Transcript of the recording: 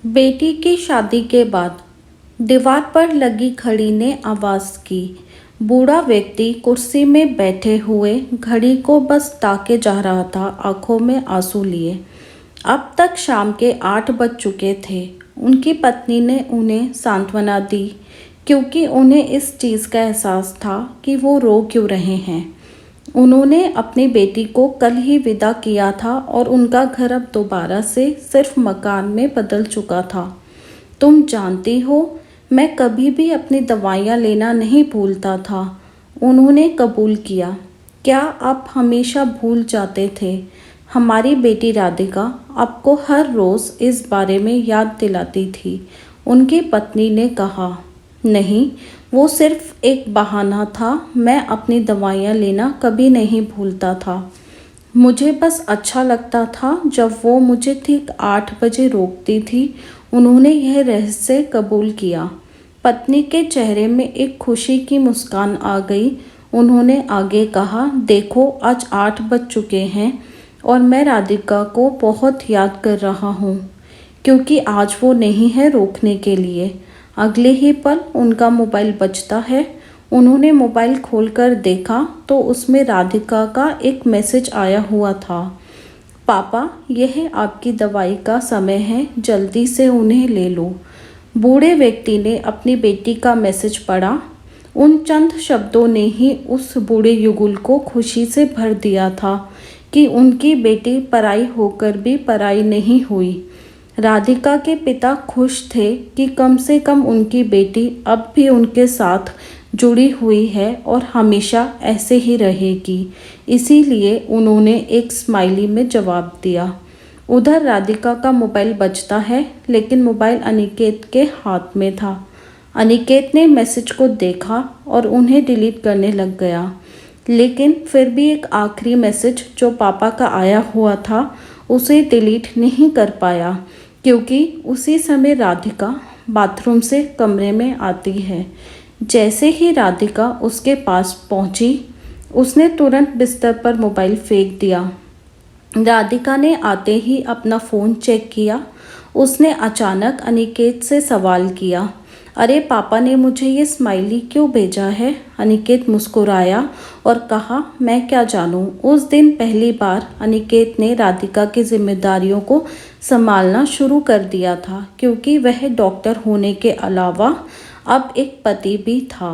बेटी की शादी के बाद दीवार पर लगी घड़ी ने आवाज़ की। बूढ़ा व्यक्ति कुर्सी में बैठे हुए घड़ी को बस ताके जा रहा था, आंखों में आंसू लिए। अब तक शाम के 8 बज चुके थे। उनकी पत्नी ने उन्हें सांत्वना दी, क्योंकि उन्हें इस चीज़ का एहसास था कि वो रो क्यों रहे हैं। उन्होंने अपनी बेटी को कल ही विदा किया था और उनका घर अब दोबारा से सिर्फ मकान में बदल चुका था। तुम जानती हो, मैं कभी भी अपनी दवाइयाँ लेना नहीं भूलता था, उन्होंने कबूल किया। क्या आप हमेशा भूल जाते थे? हमारी बेटी राधिका आपको हर रोज़ इस बारे में याद दिलाती थी, उनकी पत्नी ने कहा। नहीं, वो सिर्फ एक बहाना था। मैं अपनी दवाइयाँ लेना कभी नहीं भूलता था। मुझे बस अच्छा लगता था जब वो मुझे ठीक 8 बजे रोकती थी। उन्होंने यह रहस्य कबूल किया। पत्नी के चेहरे में एक खुशी की मुस्कान आ गई। उन्होंने आगे कहा, देखो आज 8 बज चुके हैं और मैं राधिका को बहुत याद कर रहा हूँ, क्योंकि आज वो नहीं है रोकने के लिए। अगले ही पल उनका मोबाइल बजता है। उन्होंने मोबाइल खोलकर देखा तो उसमें राधिका का एक मैसेज आया हुआ था। पापा, यह आपकी दवाई का समय है, जल्दी से उन्हें ले लो। बूढ़े व्यक्ति ने अपनी बेटी का मैसेज पढ़ा। उन चंद शब्दों ने ही उस बूढ़े युगल को खुशी से भर दिया था कि उनकी बेटी पराई होकर भी पराई नहीं हुई। राधिका के पिता खुश थे कि कम से कम उनकी बेटी अब भी उनके साथ जुड़ी हुई है और हमेशा ऐसे ही रहेगी। इसीलिए उन्होंने एक स्माइली में जवाब दिया। उधर राधिका का मोबाइल बजता है, लेकिन मोबाइल अनिकेत के हाथ में था। अनिकेत ने मैसेज को देखा और उन्हें डिलीट करने लग गया, लेकिन फिर भी एक आखिरी मैसेज जो पापा का आया हुआ था उसे डिलीट नहीं कर पाया, क्योंकि उसी समय राधिका बाथरूम से कमरे में आती है। जैसे ही राधिका उसके पास पहुंची, उसने तुरंत बिस्तर पर मोबाइल फेंक दिया। राधिका ने आते ही अपना फ़ोन चेक किया। उसने अचानक अनिकेत से सवाल किया, अरे पापा ने मुझे ये स्माइली क्यों भेजा है? अनिकेत मुस्कुराया और कहा, मैं क्या जानूं। उस दिन पहली बार अनिकेत ने राधिका की जिम्मेदारियों को संभालना शुरू कर दिया था, क्योंकि वह डॉक्टर होने के अलावा अब एक पति भी था।